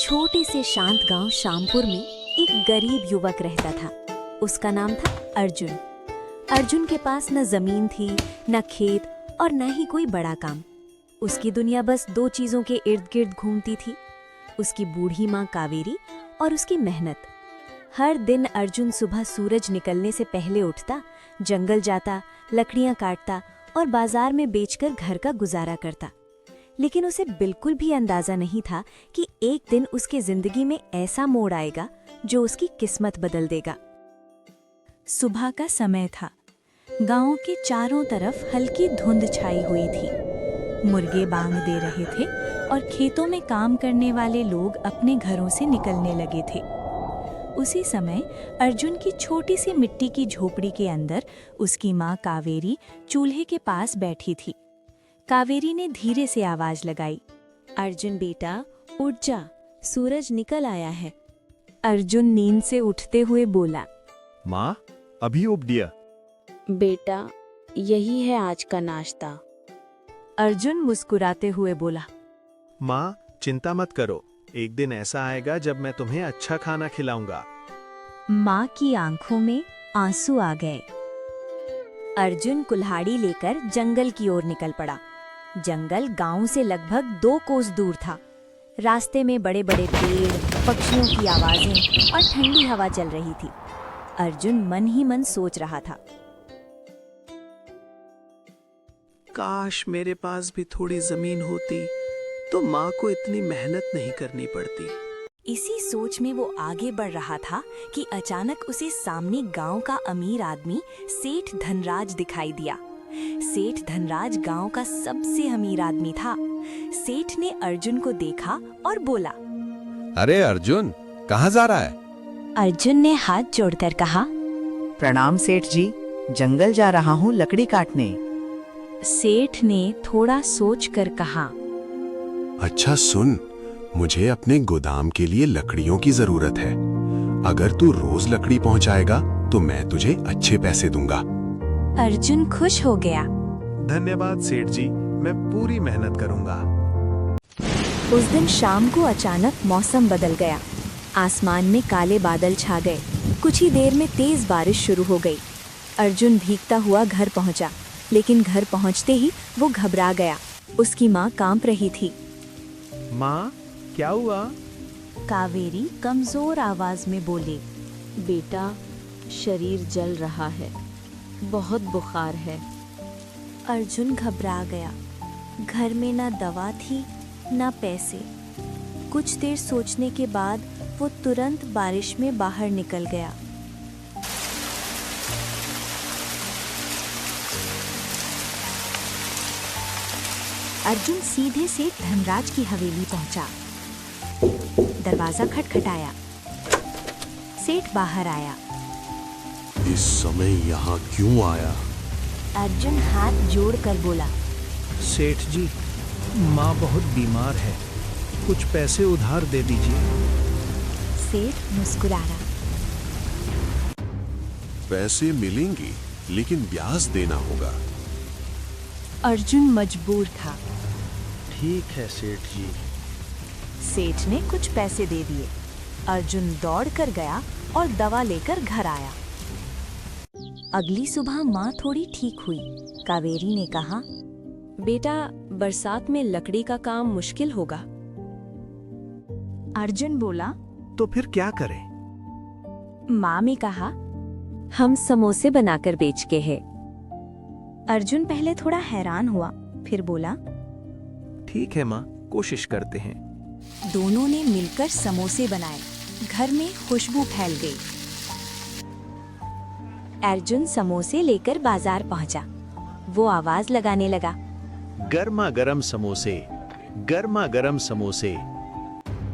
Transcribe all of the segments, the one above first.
छोटे से शांत गांव शामपुर में एक गरीब युवक रहता था। उसका नाम था अर्जुन। अर्जुन के पास न जमीन थी, न खेत और न ही कोई बड़ा काम। उसकी दुनिया बस दो चीजों के इर्द गिर्द घूमती थी, उसकी बूढ़ी माँ कावेरी और उसकी मेहनत। हर दिन अर्जुन सुबह सूरज निकलने से पहले उठता, जंगल जाता, लकड़ियां काटता और बाजार में बेचकर घर का गुजारा करता। लेकिन उसे बिल्कुल भी अंदाजा नहीं था कि एक दिन उसकी जिंदगी में ऐसा मोड़ आएगा जो उसकी किस्मत बदल देगा। सुबह का समय था। गांव के चारों तरफ हल्की धुंध छाई हुई थी। मुर्गे बांग दे रहे थे और खेतों में काम करने वाले लोग अपने घरों से निकलने लगे थे। उसी समय अर्जुन की छोटी सी मिट्टी की झोपड़ी के अंदर उसकी माँ कावेरी चूल्हे के पास बैठी थी। कावेरी ने धीरे से आवाज लगाई, अर्जुन बेटा उठ जा, सूरज निकल आया है। अर्जुन नींद से उठते हुए बोला, माँ अभी उपडिया। बेटा यही है आज का नाश्ता। अर्जुन मुस्कुराते हुए बोला, माँ चिंता मत करो, एक दिन ऐसा आएगा जब मैं तुम्हें अच्छा खाना खिलाऊंगा। माँ की आंखों में आंसू आ गए। अर्जुन कुल्हाड़ी लेकर जंगल की ओर निकल पड़ा। जंगल गांव से लगभग 2 कोस दूर था। रास्ते में बड़े बड़े पेड़, पक्षियों की आवाजें और ठंडी हवा चल रही थी। अर्जुन मन ही मन सोच रहा था, काश मेरे पास भी थोड़ी जमीन होती तो माँ को इतनी मेहनत नहीं करनी पड़ती। इसी सोच में वो आगे बढ़ रहा था कि अचानक उसे सामने गांव का अमीर आदमी सेठ धनराज दिखाई दिया। सेठ धनराज गांव का सबसे अमीर आदमी था। सेठ ने अर्जुन को देखा और बोला, अरे अर्जुन, कहाँ जा रहा है? अर्जुन ने हाथ जोड़कर कहा, प्रणाम सेठ जी, जंगल जा रहा हूँ लकड़ी काटने। सेठ ने थोड़ा सोचकर कहा, अच्छा सुन, मुझे अपने गोदाम के लिए लकड़ियों की जरूरत है। अगर तू रोज लकड़ी पहुंचाएगा तो मैं तुझे अच्छे पैसे दूंगा। अर्जुन खुश हो गया। धन्यवाद सेठ जी, मैं पूरी मेहनत करूंगा। उस दिन शाम को अचानक मौसम बदल गया। आसमान में काले बादल छा गए। कुछ ही देर में तेज बारिश शुरू हो गई। अर्जुन भीगता हुआ घर पहुंचा, लेकिन घर पहुंचते ही वो घबरा गया। उसकी माँ कांप रही थी। माँ क्या हुआ? कावेरी कमजोर आवाज में बोली, बेटा शरीर जल रहा है, बहुत बुखार है। अर्जुन घबरा गया। घर में ना दवा थी ना पैसे। कुछ देर सोचने के बाद वो तुरंत बारिश में बाहर निकल गया। अर्जुन सीधे से धनराज की हवेली पहुंचा। दरवाजा खटखटाया। सेठ बाहर आया। इस समय यहाँ क्यों आया? अर्जुन हाथ जोड़कर बोला, सेठ जी, माँ बहुत बीमार है, कुछ पैसे उधार दे दीजिए। सेठ मुस्कुराया। पैसे मिलेंगे लेकिन ब्याज देना होगा। अर्जुन मजबूर था। ठीक है सेठ जी। सेठ ने कुछ पैसे दे दिए। अर्जुन दौड़ कर गया और दवा लेकर घर आया। अगली सुबह माँ थोड़ी ठीक हुई। कावेरी ने कहा, बेटा बरसात में लकड़ी का काम मुश्किल होगा। अर्जुन बोला, तो फिर क्या करें? माँ ने कहा, हम समोसे बनाकर बेच के हैं। अर्जुन पहले थोड़ा हैरान हुआ, फिर बोला, ठीक है माँ, कोशिश करते हैं। दोनों ने मिलकर समोसे बनाए। घर में खुशबू फैल गई। अर्जुन समोसे लेकर बाजार पहुंचा। वो आवाज लगाने लगा, गर्मा गर्म समोसे, गर्मा गर्म समोसे।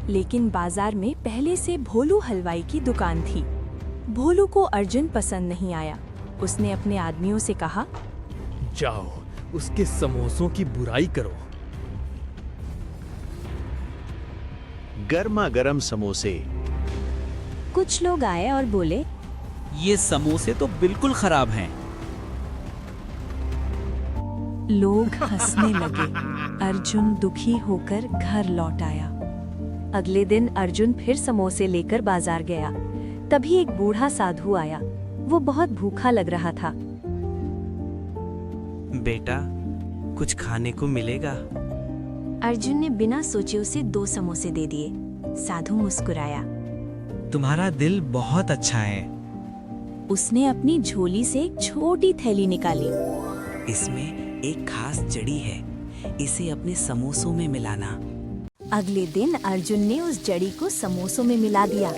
लेकिन बाजार में पहले से भोलू हलवाई की दुकान थी। भोलू को अर्जुन पसंद नहीं आया। उसने अपने आदमियों से कहा, जाओ उसके समोसों की बुराई करो। गर्मा गर्म समोसे। कुछ लोग आए और बोले, ये समोसे तो बिल्कुल खराब हैं। लोग हंसने लगे। अर्जुन दुखी होकर घर लौट आया। अगले दिन अर्जुन फिर समोसे लेकर बाजार गया। तभी एक बूढ़ा साधु आया। वो बहुत भूखा लग रहा था। बेटा, कुछ खाने को मिलेगा? अर्जुन ने बिना सोचे उसे 2 समोसे दे दिए। साधु मुस्कुराया। तुम्हारा दिल बहुत अच्छा है। उसने अपनी झोली से एक छोटी थैली निकाली। इसमें एक खास जड़ी है, इसे अपने समोसों में मिलाना। अगले दिन अर्जुन ने उस जड़ी को समोसों में मिला दिया।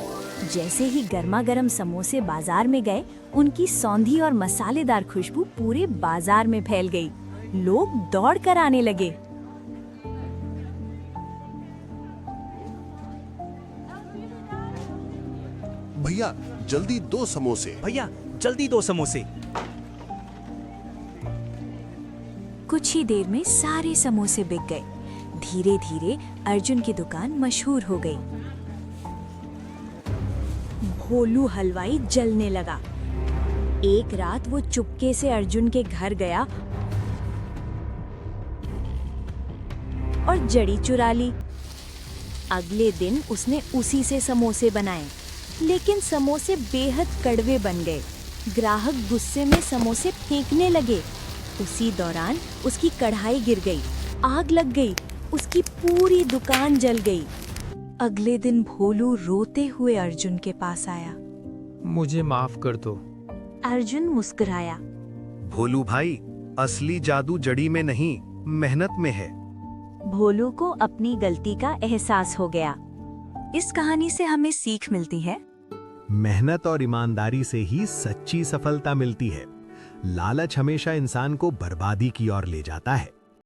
जैसे ही गर्मा गर्म समोसे बाजार में गए, उनकी सौंधी और मसालेदार खुशबू पूरे बाजार में फैल गई। लोग दौड़ कर आने लगे। भैया जल्दी 2 समोसे। भैया जल्दी 2 समोसे। कुछ ही देर में सारे समोसे बिक गए। धीरे धीरे अर्जुन की दुकान मशहूर हो गई। भोलू हलवाई जलने लगा। एक रात वो चुपके से अर्जुन के घर गया और जड़ी चुरा ली। अगले दिन उसने उसी से समोसे बनाए, लेकिन समोसे बेहद कड़वे बन गए। ग्राहक गुस्से में समोसे फेंकने लगे। उसी दौरान उसकी कढ़ाई गिर गई, आग लग गई, उसकी पूरी दुकान जल गई। अगले दिन भोलू रोते हुए अर्जुन के पास आया। मुझे माफ कर दो। अर्जुन मुस्कुराया। भोलू भाई, असली जादू जड़ी में नहीं, मेहनत में है। भोलू को अपनी गलती का एहसास हो गया। इस कहानी से हमें सीख मिलती है। मेहनत और ईमानदारी से ही सच्ची सफलता मिलती है। लालच हमेशा इंसान को बर्बादी की ओर ले जाता है।